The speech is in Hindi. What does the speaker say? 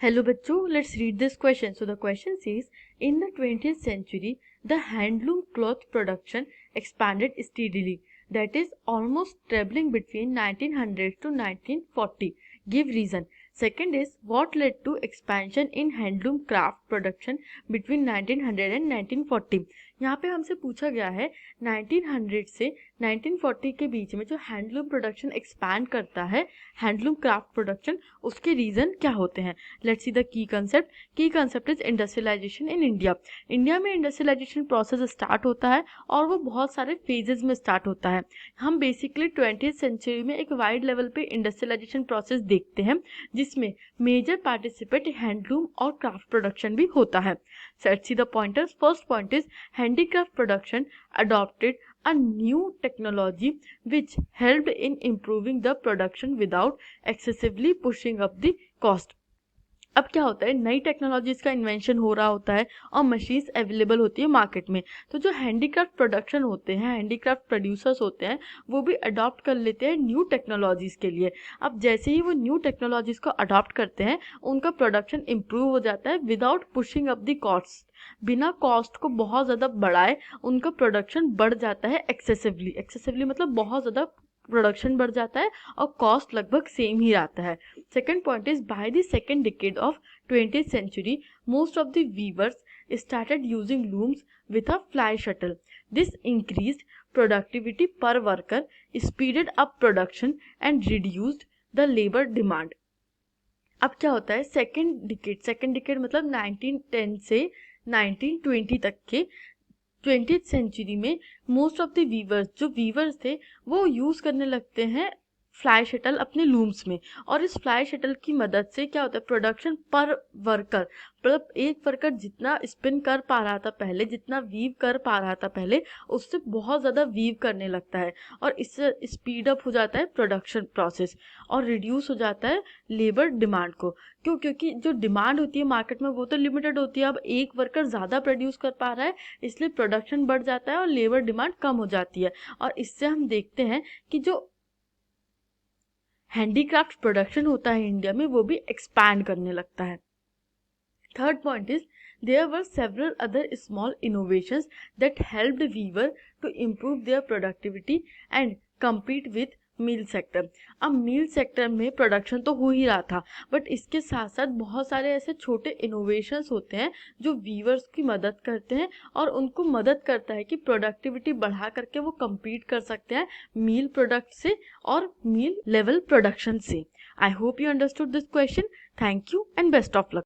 Hello बच्चों, let's read this question. So the question says, in the 20th century, the handloom cloth production expanded steadily. That is almost trebling between 1900 to 1940. Give reason. Second is, what led to expansion in handloom craft production between 1900 and 1940. यहाँ पे हमसे पूछा गया है 1900 से 1940 के बीच में जो हैंडलूम प्रोडक्शन एक्सपैंड करता है, हैंडलूम क्राफ्ट प्रोडक्शन, उसके रीज़न क्या होते हैं. Let's see the key concept. Key concept is industrialisation in India. India में इंडस्ट्रियलाइजेशन प्रोसेस स्टार्ट होता है और वो बहुत सारे फेजेस में स्टार्ट होता है. हम बेसिकली 20th सेंचुरी में एक वाइड लेवल पे इंडस्ट्रियलाइजेशन प्रोसेस देखते हैं जिसमें मेजर पार्टिसिपेट हैंडलूम और क्राफ्ट प्रोडक्शन भी होता है. Let's see the pointers. First point is handicraft production adopted a new technology which helped in improving the production without excessively pushing up the cost. अब क्या होता है, नई टेक्नोलॉजीज का इन्वेंशन हो रहा होता है और मशीन्स अवेलेबल होती है मार्केट में. तो जो हैंडीक्राफ्ट प्रोडक्शन होते हैं, हैंडीक्राफ्ट प्रोड्यूसर्स होते हैं, वो भी अडॉप्ट कर लेते हैं न्यू टेक्नोलॉजीज़ के लिए. अब जैसे ही वो न्यू टेक्नोलॉजीज़ को अडॉप्ट करते हैं, उनका प्रोडक्शन इम्प्रूव हो जाता है without pushing up the cost. बिना कॉस्ट को बहुत ज़्यादा बढ़ाए उनका प्रोडक्शन बढ़ जाता है एक्सेसिवली मतलब बहुत ज़्यादा प्रोडक्शन बढ़ जाता है और कॉस्ट लगभग सेम ही रहता है. Second point is, by the second decade of 20th century, most of the weavers started using looms with a fly shuttle. This increased productivity per worker, speeded up production and reduced the labor demand. अब क्या होता है, सेकेंड डिकेड मतलब 1910 से 1920 तक के 20th सेंचुरी में मोस्ट ऑफ द वीवर्स, जो वीवर्स थे, वो यूज़ करने लगते हैं फ्लाई शटल अपने लूम्स में. और इस फ्लाई शटल की मदद से क्या होता है, प्रोडक्शन पर वर्कर, मतलब एक वर्कर जितना स्पिन कर पा रहा था पहले, जितना वीव कर पा रहा था पहले, उससे बहुत ज़्यादा वीव करने लगता है और इससे स्पीड अप हो जाता है प्रोडक्शन प्रोसेस और रिड्यूस हो जाता है लेबर डिमांड को. क्योंकि जो डिमांड होती है मार्केट में वो तो लिमिटेड होती है. अब एक वर्कर ज़्यादा प्रोड्यूस कर पा रहा है, इसलिए प्रोडक्शन बढ़ जाता है और लेबर डिमांड कम हो जाती है. और इससे हम देखते हैं कि जो हैंडीक्राफ्ट प्रोडक्शन होता है इंडिया में, वो भी एक्सपैंड करने लगता है. Third point is, there were several other small innovations that helped weaver to improve their productivity and compete with mill sector. अब मील सेक्टर में प्रोडक्शन तो हो ही रहा था, बट इसके साथ साथ बहुत सारे ऐसे छोटे इनोवेशंस होते हैं जो वीवर्स की मदद करते हैं और उनको मदद करता है कि प्रोडक्टिविटी बढ़ा करके वो compete कर सकते हैं मील प्रोडक्ट से और मील लेवल प्रोडक्शन से. I hope you understood this question. Thank you and best of luck.